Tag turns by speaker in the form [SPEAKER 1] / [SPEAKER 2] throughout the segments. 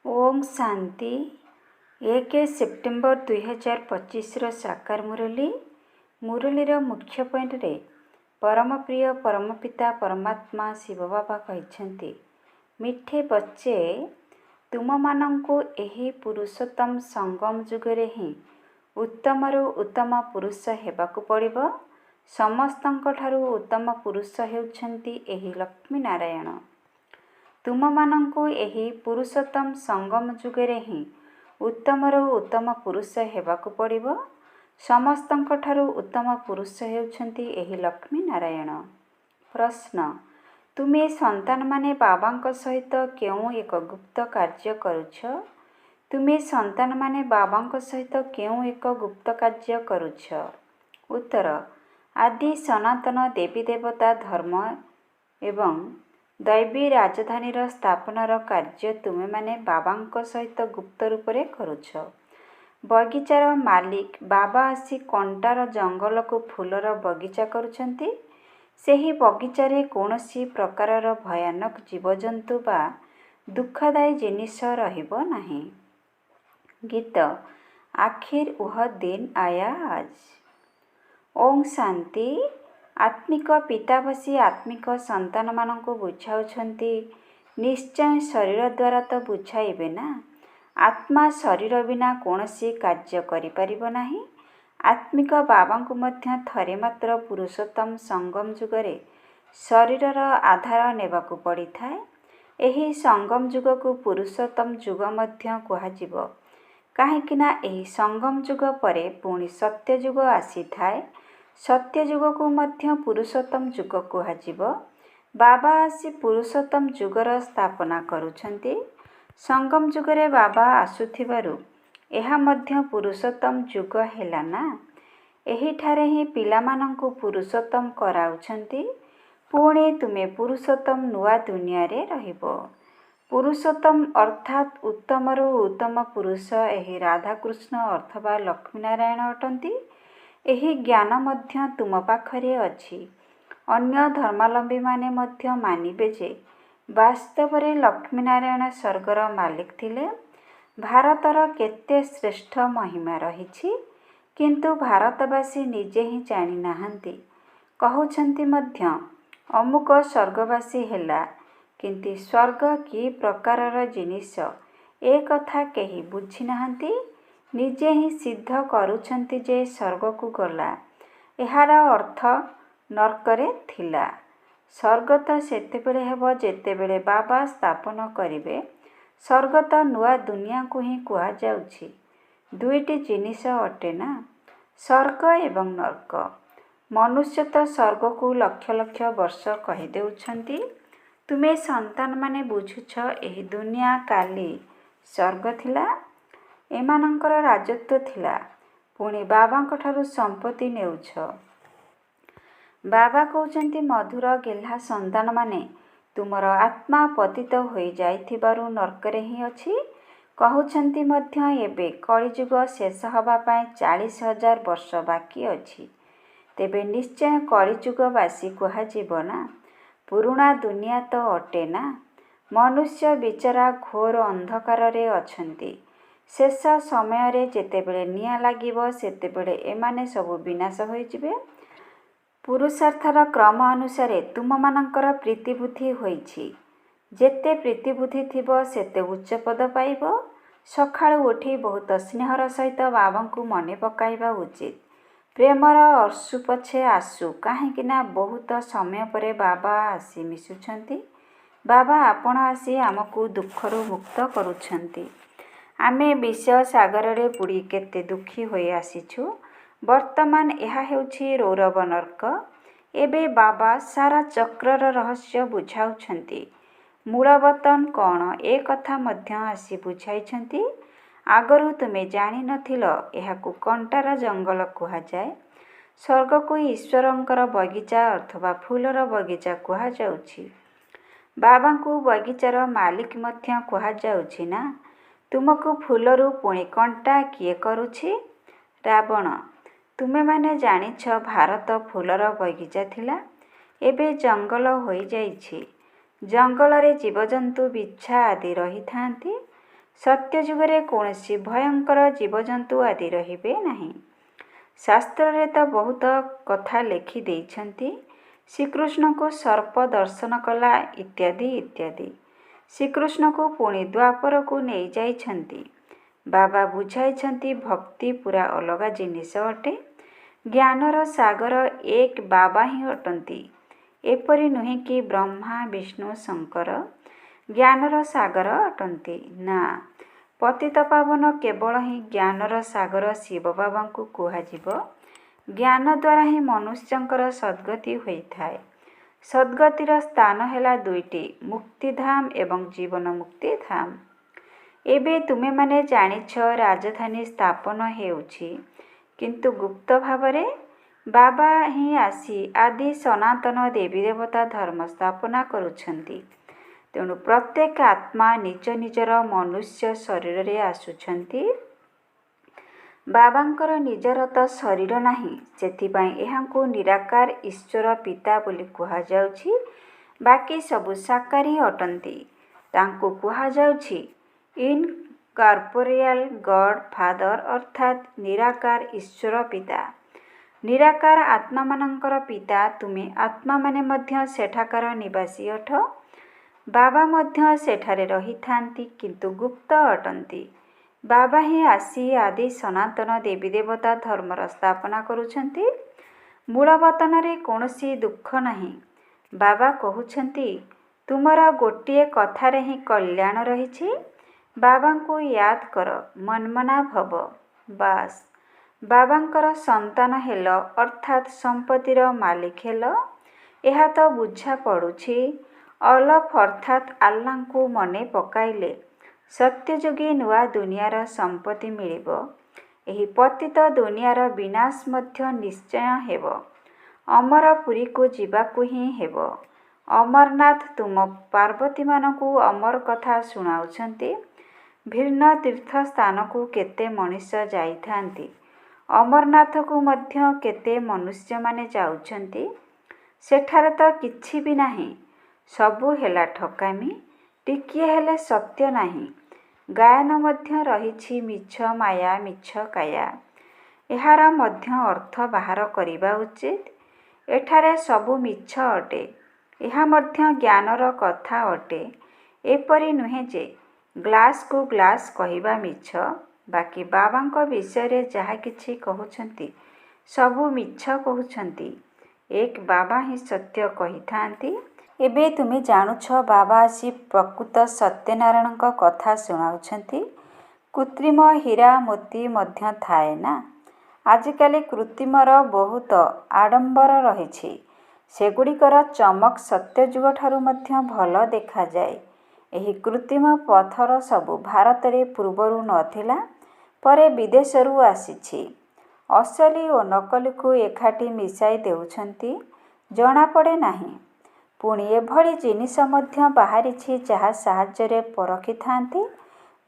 [SPEAKER 1] Om Shanti 1 September 2025 साकार मुरलीर मुख्य point रे परम प्रिय परमपिता परमात्मा शिव बाबा कहते मिठे बच्चे तुम मानंकु एही पुरुषोत्तम संगम जुगरे ही उत्तमरु उत्तम पुरुष हेबाकु पड़िबो। समस्तंक ठारु उत्तम पुरुष हेउछंती एही लक्ष्मी नारायण। तुम मानंकु एही पुरुषोत्तम संगम जुगरे ही उत्तमरु उत्तम पुरुष हेबाकु पड़िबो। समस्तंक ठारु उत्तम पुरुष हेउछंती एही लक्ष्मी नारायण। प्रश्न, तुमे संतान माने बाबांक सहित केउ एक गुप्त कार्य करुछ? तुमे संतान माने बाबांक सहित केउ एक गुप्त कार्य करुछ? उत्तर, आदि सनातन देवी देवता धर्म एवं दैवी राजधानीर स्थापनार कार्य तुमे माने बाबांक सहित गुप्त रूप रे करुछ। बगीचार मालिक बाबा आसी कंटार जंगल को फूलर बगीचा करुछंती। सेही बगीचारे कौनसी प्रकारर भयानक जीवजंतु बा दुखदायी जिनिस रहिबो नाही। गीत, आखिर वह दिन आया आज। ओम शांति। आत्मिक पिता बसी आत्मिक संतान मानंको बुझाउछंती। निश्चय शरीर द्वारा तो बुझाइबे ना। आत्मा शरीर बिना कौनसी कार्य करि परिबो नाही। आत्मिक बाबांकु मध्य थरे मात्र पुरुषोत्तम संगम जुगरे शरीरर आधार नेबाकु पड़ी थाए। एही संगम जुगकु पुरुषोत्तम जुग मध्य कुहाजिबो। काहेकिना एही संगम जुग परे पुणी सत्य जुग आसी थाए। सत्य जुग को मध्य पुरुषोत्तम जुग कुहाजिबो। बाबा आसी पुरुषोत्तम जुगर स्थापना करुछंती। संगम जुगरे बाबा आसुथिबारु एहा मध्य पुरुषोत्तम जुग हेला ना। एही ठारे ही पिलामानंकु पुरुषोत्तम कराउछंती। पुणे तुमे पुरुषोत्तम नुआ दुनिया रे रहिबो। पुरुषोत्तम अर्थात उत्तमरु उत्तम पुरुष एही राधा कृष्ण अथवा लक्ष्मी नारायण अटंती। एही ज्ञान मध्य तुम पाखरे अछि। अन्य धर्मावलंबी माने मध्य मानिबे जे वास्तव रे लक्ष्मी नारायण स्वर्गर मालिक थिले। भारतर केते श्रेष्ठ महिमा रहिछि, किंतु भारतवासी निजे ही जानि नाहंती। कहउछंती मध्य अमुक स्वर्गवासी हेला, किंतु स्वर्ग की प्रकारर जिनिस ए कथा केही बुझी नाहंती। निजे ही सिद्ध करुछंती जे स्वर्ग को गला। एहार अर्थ नरकरे थिला। स्वर्ग तो सेतेबेले हेबो जेतेबेले बाबा स्थापन करिवे। स्वर्ग तो नुआ दुनिया को ही कुहा जाउछि। दुईटी जिनिस अटे ना, स्वर्ग एवं नरक। मनुष्य तो स्वर्ग को लक्ष लक्ष वर्ष कहि देउछंती। तुमे संतान माने बुझुछ एही दुनिया काली स्वर्ग थिला। एमानंकर राजत्व थिला। पुणी बाबांक ठारु संपत्ति नेउछ। बाबा कहउछंती मधुर गेल्हा संतान माने तुमर आत्मा पतित होई जाइथिबारु नरकरे ही अछि। कहउछंती मध्य एबे कलिजुग शेष हबा पाए 40,000 वर्ष बाकी अछि। तेबे निश्चय कलिजुगवासी कुहाजिबो ना। पुरुणा दुनिया तो अटे ना। मनुष्य बिचरा घोर अंधकार रे अछंती। शेष समय रे जेतेबेले निया लागिबो सेतेबेले एमाने सबु विनाश होई जिबे। पुरुषार्थर क्रम अनुसारे तुम मानंकर प्रीति बुद्धि होईछि। जेते प्रीति बुद्धि थिबो सेते उच्च पद पाइबो। सखाळु उठी बहुत स्नेहर सहित बाबांकु मने पकाइबा उचित। प्रेमर अश्रु पछे आसु, काहेकिना बहुत समय परे बाबा आसी मिसुछंती। बाबा आपण आसी आमकु दुखरु मुक्त करुछंती। आमे विषय सागर रे बुड़ी केते दुखी होई आसीछु। वर्तमान एहा हेउछि रौरव नरक। एबे बाबा सारा चक्रर रहस्य बुझाउछंती। मूलवतन कौन ए कथा मध्य आसी बुझाइछंती। आगरु तुमे जानि नथिल एहाकु कंटार जंगल कुहा जाए। स्वर्ग को ईश्वरंकर बगीचा अथवा फूलर बगीचा कुहा जाउछि। बाबांकु बगीचार मालिक मध्य कुहा जाउछि ना। तुमको फूलरू पुणी कंटा किए करुछि? रावण। तुमे माने जानिछ भारत फूलर बगीचा थिला। एबे जंगल होई जाइछि। जंगल रे जीवजंतु बिच्छा आदि रही थांती। ସତ୍ୟଯୁଗରେ କୌଣସି ଭୟଙ୍କର ଜୀବଜନ୍ତୁ ଆଦି ରହିବେ ନାହିଁ। ଶାସ୍ତ୍ରରେ ତ ବହୁତ କଥା ଲେଖି ଦେଇଛନ୍ତି। ଶ୍ରୀକୃଷ୍ଣଙ୍କୁ ସର୍ପ ଦର୍ଶନ କଲା ଇତ୍ୟାଦି ଇତ୍ୟାଦି। ଶ୍ରୀକୃଷ୍ଣଙ୍କୁ ପୁଣି ଦ୍ୱାପରକୁ ନେଇଯାଇଛନ୍ତି। ବାବା ବୁଝାଇଛନ୍ତି ଭକ୍ତି ପୁରା ଅଲଗା ଜିନିଷ ଅଟେ। ଜ୍ଞାନର ସାଗର ଏକ ବାବା ହିଁ ଅଟନ୍ତି। ଏପରି ନୁହେଁ କି ବ୍ରହ୍ମା ବିଷ୍ଣୁ ଶଙ୍କର ଜ୍ଞାନର ସାଗର ଅଟନ୍ତି। ନା, ପତିତପାବନ କେବଳ ହିଁ ଜ୍ଞାନର ସାଗର ଶିବ ବାବାଙ୍କୁ କୁହାଯିବ। ଜ୍ଞାନ ଦ୍ୱାରା ହିଁ ମନୁଷ୍ୟଙ୍କର ସଦ୍ଗତି ହୋଇଥାଏ। ସଦ୍ଗତିର ସ୍ଥାନ ହେଲା ଦୁଇଟି, ମୁକ୍ତିଧାମ ଏବଂ ଜୀବନ ମୁକ୍ତିଧାମ। ଏବେ ତୁମେମାନେ ଜାଣିଛ ରାଜଧାନୀ ସ୍ଥାପନ ହେଉଛି, କିନ୍ତୁ ଗୁପ୍ତ ଭାବରେ ବାବା ହିଁ ଆସି ଆଦି ସନାତନ ଦେବୀ ଦେବତା ଧର୍ମ ସ୍ଥାପନା କରୁଛନ୍ତି। ତେଣୁ ପ୍ରତ୍ୟେକ ଆତ୍ମା ନିଜ ନିଜର ମନୁଷ୍ୟ ଶରୀରରେ ଆସୁଛନ୍ତି। ବାବାଙ୍କର ନିଜର ତ ଶରୀର ନାହିଁ, ସେଥିପାଇଁ ଏହାଙ୍କୁ ନିରାକାର ଈଶ୍ୱର ପିତା ବୋଲି କୁହାଯାଉଛି। ବାକି ସବୁ ସାକାରୀ ଅଟନ୍ତି। ତାଙ୍କୁ କୁହାଯାଉଛି ଇନକର୍ପୋରିଆଲ ଗଡ୍ ଫାଦର ଅର୍ଥାତ୍ ନିରାକାର ଈଶ୍ୱର ପିତା। ନିରାକାର ଆତ୍ମାମାନଙ୍କର ପିତା। ତୁମେ ଆତ୍ମାମାନେ ମଧ୍ୟ ସେଠାକାର ନିବାସୀ ଅଟ। ବାବା ମଧ୍ୟ ସେଠାରେ ରହିଥାନ୍ତି, କିନ୍ତୁ ଗୁପ୍ତ ଅଟନ୍ତି। ବାବା ହିଁ ଆସି ଆଦି ସନାତନ ଦେବୀ ଦେବତା ଧର୍ମର ସ୍ଥାପନା କରୁଛନ୍ତି। ମୂଳବତନରେ କୌଣସି ଦୁଃଖ ନାହିଁ। ବାବା କହୁଛନ୍ତି ତୁମର ଗୋଟିଏ କଥାରେ ହିଁ କଲ୍ୟାଣ ରହିଛି। ବାବାଙ୍କୁ ୟାଦ କର, ମନ୍ମନା ଭବ। ବାସ୍, ବାବାଙ୍କର ସନ୍ତାନ ହେଲ ଅର୍ଥାତ୍ ସମ୍ପତ୍ତିର ମାଲିକ ହେଲ। ଏହା ତ ବୁଝା ପଡ଼ୁଛି। ଅଲଫ ଅର୍ଥାତ୍ ଆଲ୍ଲାଙ୍କୁ ମନେ ପକାଇଲେ ସତ୍ୟଯୋଗୀ ନୂଆ ଦୁନିଆର ସମ୍ପତ୍ତି ମିଳିବ। ଏହି ପତିତ ଦୁନିଆର ବିନାଶ ମଧ୍ୟ ନିଶ୍ଚୟ ହେବ। ଅମରପୁରୀକୁ ଯିବାକୁ ହିଁ ହେବ। ଅମରନାଥ ତୁମ ପାର୍ବତୀମାନଙ୍କୁ ଅମର କଥା ଶୁଣାଉଛନ୍ତି। ଭିନ୍ନ ତୀର୍ଥସ୍ଥାନକୁ କେତେ ମଣିଷ ଯାଇଥାନ୍ତି। ଅମରନାଥକୁ ମଧ୍ୟ କେତେ ମନୁଷ୍ୟମାନେ ଯାଉଛନ୍ତି। ସେଠାରେ ତ କିଛି ବି ନାହିଁ। ସବୁ ହେଲା ଠକାମି। ଟିକିଏ ହେଲେ ସତ୍ୟ ନାହିଁ। ଗାୟନ ମଧ୍ୟ ରହିଛି ମିଛ ମାୟା ମିଛ କାୟା। ଏହାର ମଧ୍ୟ ଅର୍ଥ ବାହାର କରିବା ଉଚିତ। ଏଠାରେ ସବୁ ମିଛ ଅଟେ। ଏହା ମଧ୍ୟ ଜ୍ଞାନର କଥା ଅଟେ। ଏପରି ନୁହେଁ ଯେ ଗ୍ଲାସକୁ ଗ୍ଲାସ କହିବା ମିଛ। ବାକି ବାବାଙ୍କ ବିଷୟରେ ଯାହା କିଛି କହୁଛନ୍ତି ସବୁ ମିଛ କହୁଛନ୍ତି। ଏକ ବାବା ହିଁ ସତ୍ୟ କହିଥାନ୍ତି। ଏବେ ତୁମେ ଜାଣୁଛ ବାବା ଆସି ପ୍ରକୃତ ସତ୍ୟନାରାୟଣଙ୍କ କଥା ଶୁଣାଉଛନ୍ତି। କୃତ୍ରିମ ହୀରା ମୋତି ମଧ୍ୟ ଥାଏ ନା। ଆଜିକାଲି କୃତ୍ରିମର ବହୁତ ଆଡ଼ମ୍ବର ରହିଛି। ସେଗୁଡ଼ିକର ଚମକ ସତ୍ୟଯୁଗଠାରୁ ମଧ୍ୟ ଭଲ ଦେଖାଯାଏ। ଏହି କୃତ୍ରିମ ପଥର ସବୁ ଭାରତରେ ପୂର୍ବରୁ ନଥିଲା, ପରେ ବିଦେଶରୁ ଆସିଛି। ଅସଲି ଓ ନକଲିକୁ ଏକାଠି ମିଶାଇ ଦେଉଛନ୍ତି, ଜଣାପଡ଼େ ନାହିଁ। ପୁଣି ଏଭଳି ଜିନିଷ ମଧ୍ୟ ବାହାରିଛି ଯାହା ସାହାଯ୍ୟରେ ପରଖିଥାନ୍ତି।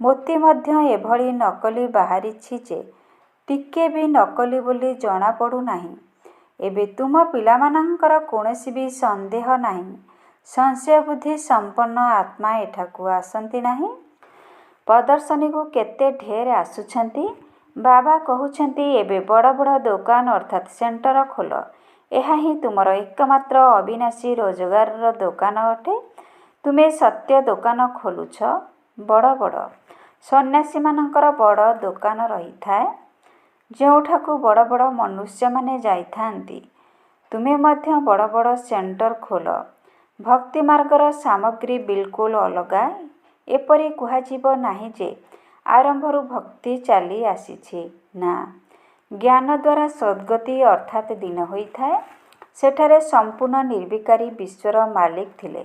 [SPEAKER 1] ମୋତି ମଧ୍ୟ ଏଭଳି ନକଲି ବାହାରିଛି ଯେ ଟିକେ ବି ନକଲି ବୋଲି ଜଣାପଡ଼ୁନାହିଁ। ଏବେ ତୁମ ପିଲାମାନଙ୍କର କୌଣସି ବି ସନ୍ଦେହ ନାହିଁ। ସଂଶୟ ବୁଦ୍ଧି ସମ୍ପନ୍ନ ଆତ୍ମା ଏଠାକୁ ଆସନ୍ତି ନାହିଁ। ପ୍ରଦର୍ଶନୀକୁ କେତେ ଢେର ଆସୁଛନ୍ତି। ବାବା କହୁଛନ୍ତି ଏବେ ବଡ଼ ବଡ଼ ଦୋକାନ ଅର୍ଥାତ୍ ସେଣ୍ଟର ଖୋଲ। ଏହା ହିଁ ତୁମର ଏକମାତ୍ର ଅବିନାଶୀ ରୋଜଗାରର ଦୋକାନ ଅଟେ। ତୁମେ ସତ୍ୟ ଦୋକାନ ଖୋଲୁଛ। ବଡ଼ ବଡ଼ ସନ୍ନ୍ୟାସୀମାନଙ୍କର ବଡ଼ ଦୋକାନ ରହିଥାଏ, ଯେଉଁଠାକୁ ବଡ଼ ବଡ଼ ମନୁଷ୍ୟମାନେ ଯାଇଥାନ୍ତି। ତୁମେ ମଧ୍ୟ ବଡ଼ ବଡ଼ ସେଣ୍ଟର ଖୋଲ। ଭକ୍ତି ମାର୍ଗର ସାମଗ୍ରୀ ବିଲକୁଲ ଅଲଗା। ଏପରି କୁହାଯିବ ନାହିଁ ଯେ ଆରମ୍ଭରୁ ଭକ୍ତି ଚାଲି ଆସିଛି। ନା, ଜ୍ଞାନ ଦ୍ୱାରା ସଦ୍ଗତି ଅର୍ଥାତ୍ ଦିନ ହୋଇଥାଏ। ସେଠାରେ ସମ୍ପୂର୍ଣ୍ଣ ନିର୍ବିକାରୀ ବିଶ୍ୱର ମାଲିକ ଥିଲେ।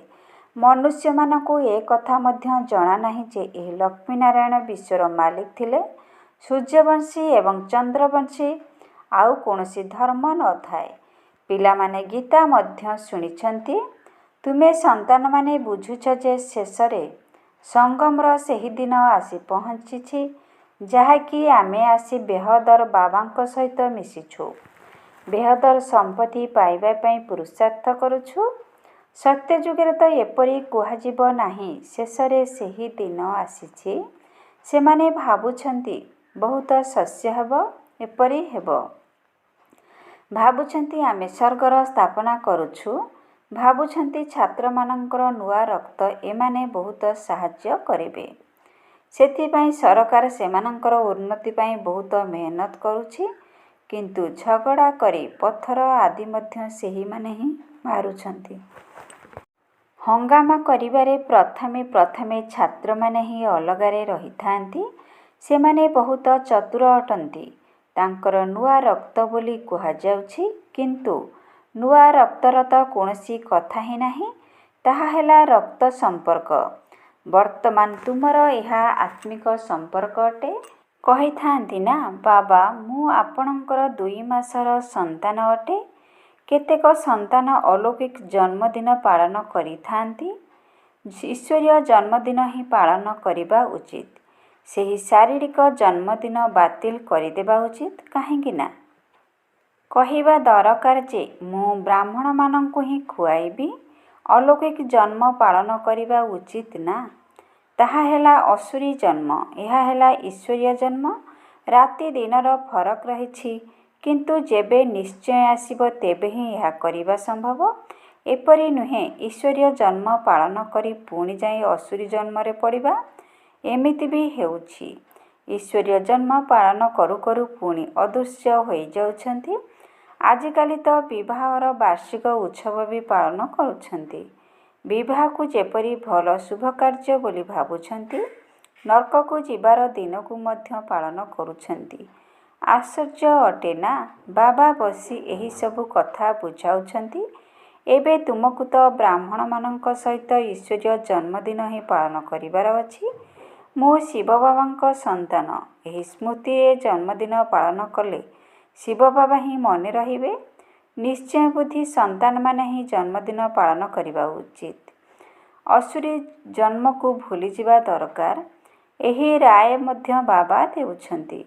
[SPEAKER 1] ମନୁଷ୍ୟମାନଙ୍କୁ ଏ କଥା ମଧ୍ୟ ଜଣାନାହିଁ ଯେ ଏହି ଲକ୍ଷ୍ମୀନାରାୟଣ ବିଶ୍ୱର ମାଲିକ ଥିଲେ। ସୂର୍ଯ୍ୟବଂଶୀ ଏବଂ ଚନ୍ଦ୍ରବଂଶୀ, ଆଉ କୌଣସି ଧର୍ମ ନଥାଏ। ପିଲାମାନେ ଗୀତା ମଧ୍ୟ ଶୁଣିଛନ୍ତି। ତୁମେ ସନ୍ତାନମାନେ ବୁଝୁଛ ଯେ ଶେଷରେ ସଙ୍ଗମର ସେହି ଦିନ ଆସି ପହଞ୍ଚିଛି, ଯାହାକି ଆମେ ଆସି ବେହଦର ବାବାଙ୍କ ସହିତ ମିଶିଛୁ। ବେହଦର ସମ୍ପତ୍ତି ପାଇବା ପାଇଁ ପୁରୁଷାର୍ଥ କରୁଛୁ। ସତ୍ୟଯୁଗରେ ତ ଏପରି କୁହାଯିବ ନାହିଁ। ଶେଷରେ ସେହି ଦିନ ଆସିଛି, ସେମାନେ ଭାବୁଛନ୍ତି ବହୁତ ଶସ୍ୟ ହେବ, ଏପରି ହେବ। ଭାବୁଛନ୍ତି ଆମେ ସ୍ୱର୍ଗର ସ୍ଥାପନା କରୁଛୁ। ଭାବୁଛନ୍ତି ଛାତ୍ରମାନଙ୍କର ନୂଆ ରକ୍ତ ଏମାନେ ବହୁତ ସାହାଯ୍ୟ କରିବେ। ସେଥିପାଇଁ ସରକାର ସେମାନଙ୍କର ଉନ୍ନତି ପାଇଁ ବହୁତ ମେହନତ କରୁଛି। କିନ୍ତୁ ଝଗଡ଼ା କରି ପଥର ଆଦି ମଧ୍ୟ ସେହିମାନେ ହିଁ ମାରୁଛନ୍ତି। ହଙ୍ଗାମା କରିବାରେ ପ୍ରଥମେ ଛାତ୍ରମାନେ ହିଁ ଅଲଗାରେ ରହିଥାନ୍ତି। ସେମାନେ ବହୁତ ଚତୁର ଅଟନ୍ତି। ତାଙ୍କର ନୂଆ ରକ୍ତ ବୋଲି କୁହାଯାଉଛି, କିନ୍ତୁ ନୂଆ ରକ୍ତର ତ କୌଣସି କଥା ହିଁ ନାହିଁ। ତାହା ହେଲା ରକ୍ତ ସମ୍ପର୍କ। ବର୍ତ୍ତମାନ ତୁମର ଏହା ଆତ୍ମିକ ସମ୍ପର୍କ ଅଟେ। କହିଥାନ୍ତି ନା, ବାବା ମୁଁ ଆପଣଙ୍କର 2 ମାସର ସନ୍ତାନ ଅଟେ। କେତେକ ସନ୍ତାନ ଅଲୌକିକ ଜନ୍ମଦିନ ପାଳନ କରିଥାନ୍ତି। ଈଶ୍ୱରୀୟ ଜନ୍ମଦିନ ହିଁ ପାଳନ କରିବା ଉଚିତ। ସେହି ଶାରୀରିକ ଜନ୍ମଦିନ ବାତିଲ କରିଦେବା ଉଚିତ। କାହିଁକି ନା କହିବା ଦରକାର ଯେ ମୁଁ ବ୍ରାହ୍ମଣମାନଙ୍କୁ ହିଁ ଖୁଆଇବି। ଅଲୌକିକ ଜନ୍ମ ପାଳନ କରିବା ଉଚିତ ନା। ତାହା ହେଲା ଅସୁରୀ ଜନ୍ମ, ଏହା ହେଲା ଈଶ୍ୱରୀୟ ଜନ୍ମ। ରାତି ଦିନର ଫରକ ରହିଛି, କିନ୍ତୁ ଯେବେ ନିଶ୍ଚୟ ଆସିବ ତେବେ ହିଁ ଏହା କରିବା ସମ୍ଭବ। ଏପରି ନୁହେଁ ଈଶ୍ୱରୀୟ ଜନ୍ମ ପାଳନ କରି ପୁଣି ଯାଇ ଅସୁରୀ ଜନ୍ମରେ ପଡ଼ିବା। ଏମିତି ବି ହେଉଛି। ଈଶ୍ୱରୀୟ ଜନ୍ମ ପାଳନ କରୁ କରୁ ପୁଣି ଅଦୃଶ୍ୟ ହୋଇଯାଉଛନ୍ତି। ଆଜିକାଲି ତ ବିବାହର ବାର୍ଷିକ ଉତ୍ସବ ବି ପାଳନ କରୁଛନ୍ତି। ବିବାହକୁ ଯେପରି ଭଲ ଶୁଭକାର୍ଯ୍ୟ ବୋଲି ଭାବୁଛନ୍ତି, ନରକକୁ ଯିବାର ଦିନକୁ ମଧ୍ୟ ପାଳନ କରୁଛନ୍ତି। ଆଶ୍ଚର୍ଯ୍ୟ ଅଟେ ନା। ବାବା ବସି ଏହିସବୁ କଥା ବୁଝାଉଛନ୍ତି। ଏବେ ତୁମକୁ ତ ବ୍ରାହ୍ମଣମାନଙ୍କ ସହିତ ଈଶ୍ୱରୀୟ ଜନ୍ମଦିନ ହିଁ ପାଳନ କରିବାର ଅଛି। ମୁଁ ଶିବ ବାବାଙ୍କ ସନ୍ତାନ। ଏହି ସ୍ମୃତିରେ ଜନ୍ମଦିନ ପାଳନ କଲେ ଶିବ ବାବା ହିଁ ମନେ ରହିବେ। ନିଶ୍ଚୟ ବୁଦ୍ଧି ସନ୍ତାନମାନେ ହିଁ ଜନ୍ମଦିନ ପାଳନ କରିବା ଉଚିତ। ଅସୁରୀ ଜନ୍ମକୁ ଭୁଲିଯିବା ଦରକାର। ଏହି ରାୟ ମଧ୍ୟ ବାବା ଦେଉଛନ୍ତି।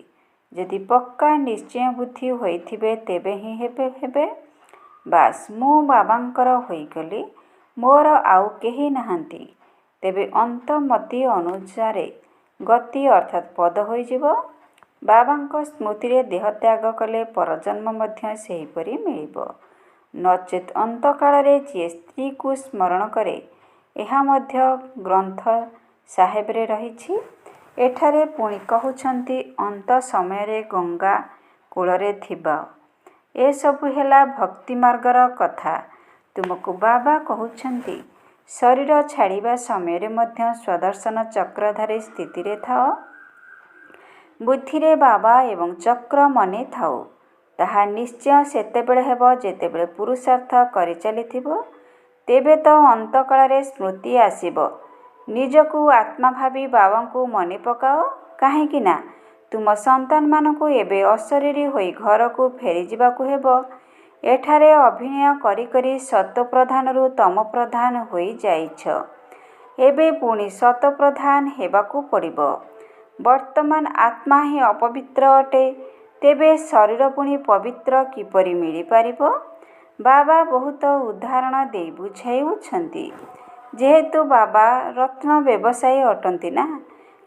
[SPEAKER 1] ଯଦି ପକ୍କା ନିଶ୍ଚୟ ବୁଦ୍ଧି ହୋଇଥିବେ ତେବେ ହିଁ ହେବେ। ବାସ୍ ମୁଁ ବାବାଙ୍କର ହୋଇଗଲି, ମୋର ଆଉ କେହି ନାହାନ୍ତି। ତେବେ ଅନ୍ତମତି ଅନୁସାରେ ଗତି ଅର୍ଥାତ୍ ପଦ ହୋଇଯିବ। ବାବାଙ୍କ ସ୍ମୃତିରେ ଦେହତ୍ୟାଗ କଲେ ପରଜନ୍ମ ମଧ୍ୟ ସେହିପରି ମିଳିବ। ନଚେତ୍ ଅନ୍ତକାଳରେ ଯିଏ ସ୍ତ୍ରୀକୁ ସ୍ମରଣ କରେ, ଏହା ମଧ୍ୟ ଗ୍ରନ୍ଥ ସାହେବରେ ରହିଛି। ଏଠାରେ ପୁଣି କହୁଛନ୍ତି ଅନ୍ତ ସମୟରେ ଗଙ୍ଗା କୂଳରେ ଥିବ। ଏସବୁ ହେଲା ଭକ୍ତିମାର୍ଗର କଥା। ତୁମକୁ ବାବା କହୁଛନ୍ତି ଶରୀର ଛାଡ଼ିବା ସମୟରେ ମଧ୍ୟ ସ୍ୱଦର୍ଶନ ଚକ୍ରଧାରୀ ସ୍ଥିତିରେ ଥାଅ। ବୁଦ୍ଧିରେ ବାବା ଏବଂ ଚକ୍ର ମନେ ଥାଉ। ତାହା ନିଶ୍ଚୟ ସେତେବେଳେ ହେବ ଯେତେବେଳେ ପୁରୁଷାର୍ଥ କରିଚାଲିଥିବ। ତେବେ ତ ଅନ୍ତକାଳରେ ସ୍ମୃତି ଆସିବ। ନିଜକୁ ଆତ୍ମା ଭାବି ବାବାଙ୍କୁ ମନେ ପକାଅ। କାହିଁକି ନା ତୁମ ସନ୍ତାନମାନଙ୍କୁ ଏବେ ଅଶରୀରୀ ହୋଇ ଘରକୁ ଫେରିଯିବାକୁ ହେବ। ଏଠାରେ ଅଭିନୟ କରି କରି ସତୋପ୍ରଧାନରୁ ତମୋପ୍ରଧାନ ହୋଇଯାଇଛ। ଏବେ ପୁଣି ସତୋପ୍ରଧାନ ହେବାକୁ ପଡ଼ିବ। ବର୍ତ୍ତମାନ ଆତ୍ମା ହିଁ ଅପବିତ୍ର ଅଟେ। ତେବେ ଶରୀର ପୁଣି ପବିତ୍ର କିପରି ମିଳିପାରିବ? ବାବା ବହୁତ ଉଦାହରଣ ଦେଇ ବୁଝାଉଛନ୍ତି। ଯେହେତୁ ବାବା ରତ୍ନ ବ୍ୟବସାୟୀ ଅଟନ୍ତି ନା,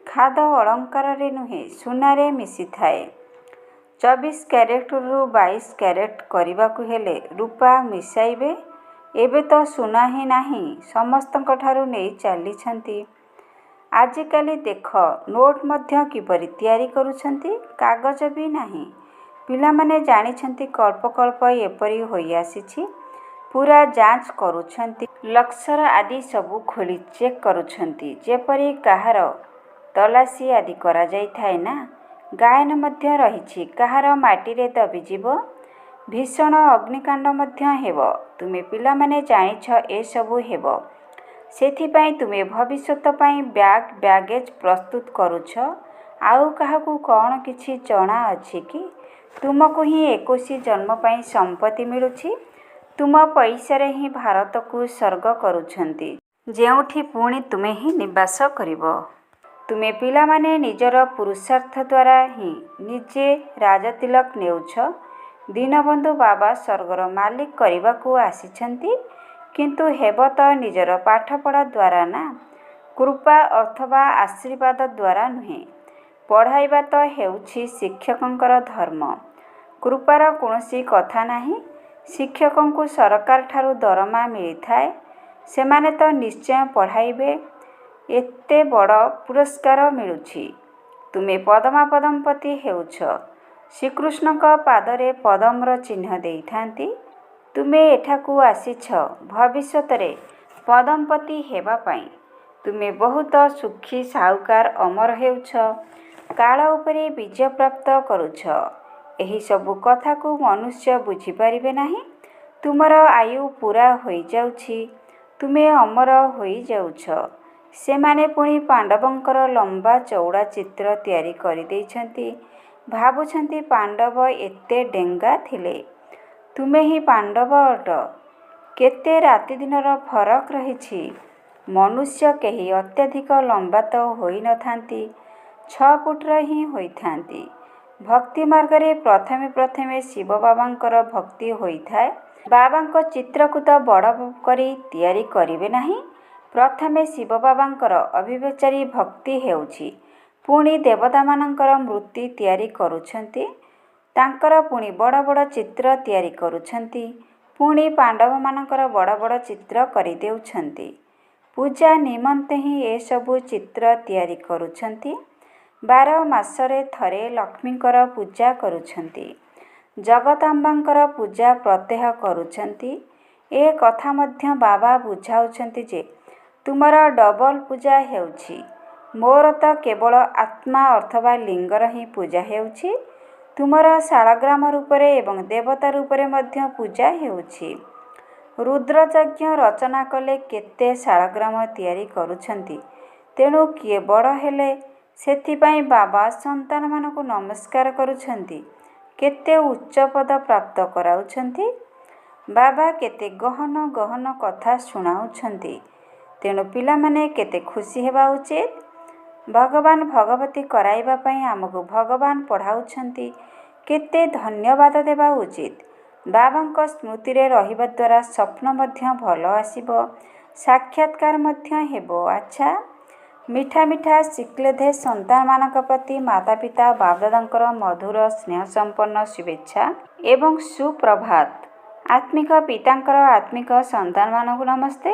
[SPEAKER 1] ଖାଦ ଅଳଙ୍କାରରେ ନୁହେଁ ସୁନାରେ ମିଶିଥାଏ। 24 କ୍ୟାରେଟରୁ 22 କ୍ୟାରେଟ କରିବାକୁ ହେଲେ ରୂପା ମିଶାଇବେ। ଏବେ ତ ସୁନା ହିଁ ନାହିଁ, ସମସ୍ତଙ୍କଠାରୁ ନେଇ ଚାଲିଛନ୍ତି। ଆଜିକାଲି ଦେଖ ନୋଟ ମଧ୍ୟ କିପରି ତିଆରି କରୁଛନ୍ତି, କାଗଜ ବି ନାହିଁ। ପିଲାମାନେ ଜାଣିଛନ୍ତି କଳ୍ପ ଏପରି ହୋଇଆସିଛି। ପୁରା ଯାଞ୍ଚ କରୁଛନ୍ତି। ଲକ୍ସର ଆଦି ସବୁ ଖୋଲି ଚେକ୍ କରୁଛନ୍ତି। ଯେପରି କାହାର ତଲାସି ଆଦି କରାଯାଇଥାଏ ନା, ଗାୟନ ମଧ୍ୟ ରହିଛି। କାହାର ମାଟିରେ ଦବିଯିବ। ଭୀଷଣ ଅଗ୍ନିକାଣ୍ଡ ମଧ୍ୟ ହେବ। ତୁମେ ପିଲାମାନେ ଜାଣିଛ ଏସବୁ ହେବ। ସେଥିପାଇଁ ତୁମେ ଭବିଷ୍ୟତ ପାଇଁ ବ୍ୟାଗେଜ୍ ପ୍ରସ୍ତୁତ କରୁଛ। ଆଉ କାହାକୁ କ'ଣ କିଛି ଜଣା ଅଛି କି? ତୁମକୁ ହିଁ 21 ଜନ୍ମ ପାଇଁ ସମ୍ପତ୍ତି ମିଳୁଛି। ତୁମ ପଇସାରେ ହିଁ ଭାରତକୁ ସ୍ୱର୍ଗ କରୁଛନ୍ତି, ଯେଉଁଠି ପୁଣି ତୁମେ ହିଁ ନିବାସ କରିବ। ତୁମେ ପିଲାମାନେ ନିଜର ପୁରୁଷାର୍ଥ ଦ୍ୱାରା ହିଁ ନିଜେ ରାଜତିଲକ ନେଉଛ। ଦୀନବନ୍ଧୁ ବାବା ସ୍ୱର୍ଗର ମାଲିକ କରିବାକୁ ଆସିଛନ୍ତି। କିନ୍ତୁ ହେବ ତ ନିଜର ପାଠପଢ଼ା ଦ୍ୱାରା ନା, କୃପା ଅଥବା ଆଶୀର୍ବାଦ ଦ୍ୱାରା ନୁହେଁ। ପଢ଼ାଇବା ତ ହେଉଛି ଶିକ୍ଷକଙ୍କର ଧର୍ମ। କୃପାର କୌଣସି କଥା ନାହିଁ। ଶିକ୍ଷକଙ୍କୁ ସରକାରଠାରୁ ଦରମା ମିଳିଥାଏ। ସେମାନେ ତ ନିଶ୍ଚୟ ପଢ଼ାଇବେ। ଏତେ ବଡ଼ ପୁରସ୍କାର ମିଳୁଛି। ତୁମେ ପଦମା ପଦମପତି ହେଉଛ। ଶ୍ରୀକୃଷ୍ଣଙ୍କ ପାଦରେ ପଦମର ଚିହ୍ନ ଦେଇଥାନ୍ତି। ତୁମେ ଏଠାକୁ ଆସିଛ ଭବିଷ୍ୟତରେ ପଦମପତି ହେବା ପାଇଁ। ତୁମେ ବହୁତ ସୁଖୀ ସାହୁକାର ଅମର ହେଉଛ। କାଳ ଉପରେ ବିଜୟ ପ୍ରାପ୍ତ କରୁଛ। ଏହିସବୁ କଥାକୁ ମନୁଷ୍ୟ ବୁଝିପାରିବେ ନାହିଁ। ତୁମର ଆୟୁ ପୂରା ହୋଇଯାଉଛି। ତୁମେ ଅମର ହୋଇଯାଉଛ। ସେମାନେ ପୁଣି ପାଣ୍ଡବଙ୍କର ଲମ୍ବା ଚଉଡ଼ା ଚିତ୍ର ତିଆରି କରିଦେଇଛନ୍ତି। ଭାବୁଛନ୍ତି ପାଣ୍ଡବ ଏତେ ଡେଙ୍ଗା ଥିଲେ। ତୁମେ ହିଁ ପାଣ୍ଡବ ଅଟ। କେତେ ରାତିଦିନର ଫରକ ରହିଛି। ମନୁଷ୍ୟ କେହି ଅତ୍ୟଧିକ ଲମ୍ବା ତ ହୋଇନଥାନ୍ତି। 6 ଫୁଟର ହିଁ ହୋଇଥାନ୍ତି। ଭକ୍ତି ମାର୍ଗରେ ପ୍ରଥମେ ପ୍ରଥମେ ଶିବ ବାବାଙ୍କର ଭକ୍ତି ହୋଇଥାଏ। ବାବାଙ୍କ ଚିତ୍ରକୁ ତ ବଡ଼ କରି ତିଆରି କରିବେ ନାହିଁ। ପ୍ରଥମେ ଶିବ ବାବାଙ୍କର ଅଭିବ୍ୟଚାରୀ ଭକ୍ତି ହେଉଛି। ପୁଣି ଦେବତାମାନଙ୍କର ମୂର୍ତ୍ତି ତିଆରି କରୁଛନ୍ତି। ତାଙ୍କର ପୁଣି ବଡ଼ ବଡ଼ ଚିତ୍ର ତିଆରି କରୁଛନ୍ତି। ପୁଣି ପାଣ୍ଡବମାନଙ୍କର ବଡ଼ ବଡ଼ ଚିତ୍ର କରିଦେଉଛନ୍ତି। ପୂଜା ନିମନ୍ତେ ହିଁ ଏସବୁ ଚିତ୍ର ତିଆରି କରୁଛନ୍ତି। 12 ମାସରେ ଥରେ ଲକ୍ଷ୍ମୀଙ୍କର ପୂଜା କରୁଛନ୍ତି। ଜଗଦାମ୍ବାଙ୍କର ପୂଜା ପ୍ରତ୍ୟହ କରୁଛନ୍ତି। ଏ କଥା ମଧ୍ୟ ବାବା ବୁଝାଉଛନ୍ତି ଯେ ତୁମର ଡବଲ ପୂଜା ହେଉଛି। ମୋର ତ କେବଳ ଆତ୍ମା ଅଥବା ଲିଙ୍ଗର ହିଁ ପୂଜା ହେଉଛି। ତୁମର ଶାଳଗ୍ରାମ ରୂପରେ ଏବଂ ଦେବତା ରୂପରେ ମଧ୍ୟ ପୂଜା ହେଉଛି। ରୁଦ୍ରଯଜ୍ଞ ରଚନା କଲେ କେତେ ଶାଳଗ୍ରାମ ତିଆରି କରୁଛନ୍ତି। ତେଣୁ କିଏ ବଡ଼ ହେଲେ ସେଥିପାଇଁ ବାବା ସନ୍ତାନମାନଙ୍କୁ ନମସ୍କାର କରୁଛନ୍ତି। କେତେ ଉଚ୍ଚ ପଦ ପ୍ରାପ୍ତ କରାଉଛନ୍ତି। ବାବା କେତେ ଗହନ ଗହନ କଥା ଶୁଣାଉଛନ୍ତି। ତେଣୁ ପିଲାମାନେ କେତେ ଖୁସି ହେବା ଉଚିତ। ଭଗବାନ ଭଗବତୀ କରାଇବା ପାଇଁ ଆମକୁ ଭଗବାନ ପଢ଼ାଉଛନ୍ତି। କେତେ ଧନ୍ୟବାଦ ଦେବା ଉଚିତ। ବାବାଙ୍କ ସ୍ମୃତିରେ ରହିବା ଦ୍ୱାରା ସ୍ୱପ୍ନ ମଧ୍ୟ ଭଲ ଆସିବ। ସାକ୍ଷାତକାର ମଧ୍ୟ ହେବ। ଆଚ୍ଛା, ମିଠା ମିଠା ଶିକ୍ଲେଧେ ସନ୍ତାନମାନଙ୍କ ପ୍ରତି ମାତା ପିତା ବାପଦାଦାଙ୍କର ମଧୁର ସ୍ନେହ ସମ୍ପନ୍ନ ଶୁଭେଚ୍ଛା ଏବଂ ସୁପ୍ରଭାତ। ଆତ୍ମିକ ପିତାଙ୍କର ଆତ୍ମିକ ସନ୍ତାନମାନଙ୍କୁ ନମସ୍ତେ।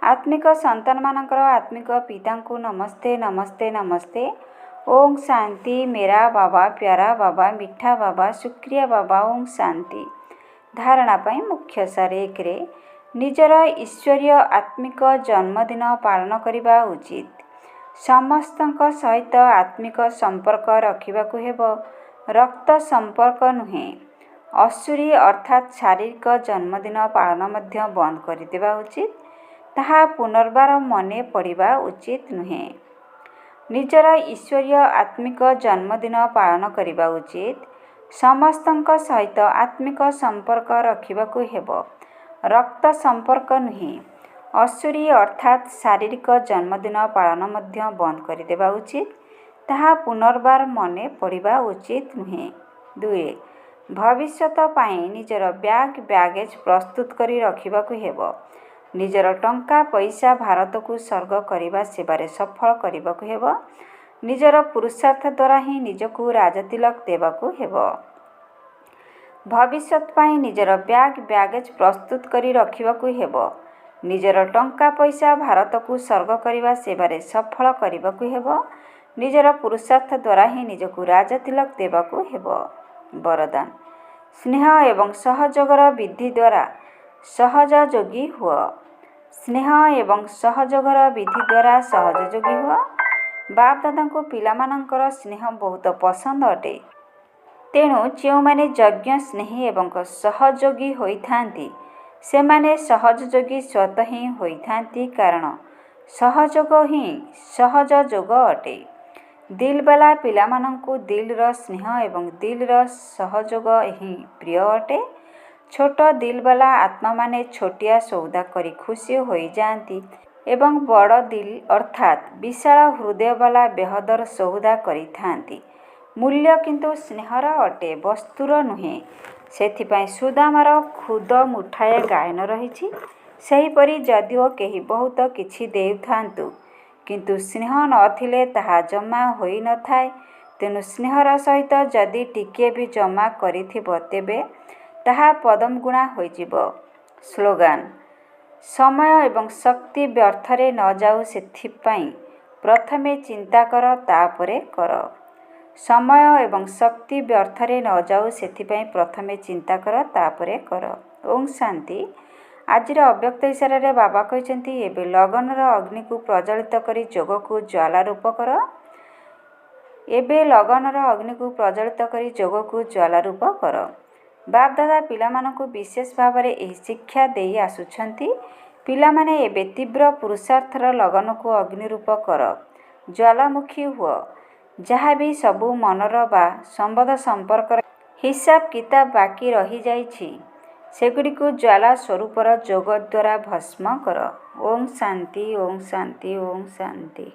[SPEAKER 1] ଆତ୍ମିକ ସନ୍ତାନମାନଙ୍କର ଆତ୍ମିକ ପିତାଙ୍କୁ ନମସ୍ତେ ନମସ୍ତେ ନମସ୍ତେ। ଓಂ ଶାନ୍ତି। ମେରା ବାବା ପ୍ୟାରା ବାବା ମିଠା ବାବା ଶୁକ୍ରିୟା ବାବା। ଓಂ ଶାନ୍ତି। ଧାରଣା ପାଇଁ ମୁଖ୍ୟ ସାର 1ରେ ନିଜର ଈଶ୍ୱରୀୟ ଆତ୍ମିକ ଜନ୍ମଦିନ ପାଳନ କରିବା ଉଚିତ। ସମସ୍ତଙ୍କ ସହିତ ଆତ୍ମିକ ସମ୍ପର୍କ ରଖିବାକୁ ହେବ। ରକ୍ତ ସମ୍ପର୍କ ନୁହେଁ। ଅସୁରୀ ଅର୍ଥାତ୍ ଶାରୀରିକ ଜନ୍ମଦିନ ପାଳନ ମଧ୍ୟ ବନ୍ଦ କରିଦେବା ଉଚିତ। ତାହା ପୁନର୍ବାର ମନେ ପଡ଼ିବା ଉଚିତ ନୁହେଁ। ନିଜର ଈଶ୍ୱରୀୟ ଆତ୍ମିକ ଜନ୍ମଦିନ ପାଳନ କରିବା ଉଚିତ। ସମସ୍ତଙ୍କ ସହିତ ଆତ୍ମିକ ସମ୍ପର୍କ ରଖିବାକୁ ହେବ। ରକ୍ତ ସମ୍ପର୍କ ନୁହେଁ। ଅସୁରୀ ଅର୍ଥାତ୍ ଶାରୀରିକ ଜନ୍ମଦିନ ପାଳନ ମଧ୍ୟ ବନ୍ଦ କରିଦେବା ଉଚିତ। ତାହା ପୁନର୍ବାର ମନେ ପଡ଼ିବା ଉଚିତ ନୁହେଁ। 2ରେ ଭବିଷ୍ୟତ ପାଇଁ ନିଜର ବ୍ୟାଗେଜ୍ ପ୍ରସ୍ତୁତ କରି ରଖିବାକୁ ହେବ। ନିଜର ଟଙ୍କା ପଇସା ଭାରତକୁ ସର୍ଗ କରିବା ସେବାରେ ସଫଳ କରିବାକୁ ହେବ। ନିଜର ପୁରୁଷାର୍ଥ ଦ୍ୱାରା ହିଁ ନିଜକୁ ରାଜତିଲକ ଦେବାକୁ ହେବ। ଭବିଷ୍ୟତ ପାଇଁ ନିଜର ବ୍ୟାଗେଜ୍ ପ୍ରସ୍ତୁତ କରି ରଖିବାକୁ ହେବ। ନିଜର ଟଙ୍କା ପଇସା ଭାରତକୁ ସର୍ଗ କରିବା ସେବାରେ ସଫଳ କରିବାକୁ ହେବ। ନିଜର ପୁରୁଷାର୍ଥ ଦ୍ୱାରା ହିଁ ନିଜକୁ ରାଜତିଲକ ଦେବାକୁ ହେବ। ବରଦାନ। ସ୍ନେହ ଏବଂ ସହଯୋଗର ବିଧି ଦ୍ୱାରା ସହଯୋଗୀ ହୁଅ। ସ୍ନେହ ଏବଂ ସହଯୋଗର ବିଧି ଦ୍ୱାରା ସହଯୋଗୀ ହୁଅ। ବାପଦାଦାଙ୍କୁ ପିଲାମାନଙ୍କର ସ୍ନେହ ବହୁତ ପସନ୍ଦ ଅଟେ। ତେଣୁ ଯେଉଁମାନେ ଯଜ୍ଞ ସ୍ନେହୀ ଏବଂ ସହଯୋଗୀ ହୋଇଥାନ୍ତି ସେମାନେ ସହଯୋଗୀ ସ୍ୱତଃ ହିଁ ହୋଇଥାନ୍ତି। କାରଣ ସହଯୋଗ ହିଁ ସହଜ ଯୋଗ ଅଟେ। ଦିଲବାଲା ପିଲାମାନଙ୍କୁ ଦିଲର ସ୍ନେହ ଏବଂ ଦିଲର ସହଯୋଗ ହିଁ ପ୍ରିୟ ଅଟେ। ଛୋଟ ଦିଲବାଲା ଆତ୍ମାମାନେ ଛୋଟିଆ ସୌଦା କରି ଖୁସି ହୋଇଯାଆନ୍ତି ଏବଂ ବଡ଼ ଦିଲ ଅର୍ଥାତ୍ ବିଶାଳ ହୃଦୟବାଲା ବେହଦର ସୌଦା କରିଥାନ୍ତି। ମୂଲ୍ୟ କିନ୍ତୁ ସ୍ନେହର ଅଟେ, ବସ୍ତୁର ନୁହେଁ। ସେଥିପାଇଁ ସୁଦାମାର ଖୁଦ ମୁଠାଏ ଗାୟନ ରହିଛି। ସେହିପରି ଯଦିଓ କେହି ବହୁତ କିଛି ଦେଉଥାନ୍ତୁ କିନ୍ତୁ ସ୍ନେହ ନଥିଲେ ତାହା ଜମା ହୋଇନଥାଏ। ତେଣୁ ସ୍ନେହର ସହିତ ଯଦି ଟିକିଏ ବି ଜମା କରିଥିବ ତେବେ ତାହା ପଦମଗୁଣା ହୋଇଯିବ। ସ୍ଲୋଗାନ: ସମୟ ଏବଂ ଶକ୍ତି ବ୍ୟର୍ଥରେ ନ ଯାଉ ସେଥିପାଇଁ ପ୍ରଥମେ ଚିନ୍ତା କର, ତାପରେ କର। ସମୟ ଏବଂ ଶକ୍ତି ବ୍ୟର୍ଥରେ ନ ଯାଉ ସେଥିପାଇଁ ପ୍ରଥମେ ଚିନ୍ତା କର, ତାପରେ କର। ଓଁ ଶାନ୍ତି। ଆଜିର ଅବ୍ୟକ୍ତ ଇଶାରାରେ ବାବା କହିଛନ୍ତି, ଏବେ ଲଗନର ଅଗ୍ନିକୁ ପ୍ରଜ୍ୱଳିତ କରି ଯୋଗକୁ ଜ୍ୱାଳା ରୂପ କର। ଏବେ ଲଗନର ଅଗ୍ନିକୁ ପ୍ରଜ୍ୱଳିତ କରି ଯୋଗକୁ ଜ୍ୱାଳା ରୂପ କର। ବାପଦାଦା ପିଲାମାନଙ୍କୁ ବିଶେଷ ଭାବରେ ଏହି ଶିକ୍ଷା ଦେଇ ଆସୁଛନ୍ତି। ପିଲାମାନେ ଏବେ ତୀବ୍ର ପୁରୁଷାର୍ଥର ଲଗନକୁ ଅଗ୍ନି ରୂପ କର, ଜ୍ୱାଳାମୁଖୀ ହୁଅ। ଯାହା ବି ସବୁ ମନର ବା ସମ୍ବନ୍ଧ ସମ୍ପର୍କର ହିସାବ କିତାବ ବାକି ରହିଯାଇଛି, ସେଗୁଡ଼ିକୁ ଜ୍ୱାଳା ସ୍ୱରୂପର ଯୋଗ ଦ୍ୱାରା ଭସ୍ମ କର। ଓଁ ଶାନ୍ତି, ଓଁ ଶାନ୍ତି, ଓଁ ଶାନ୍ତି।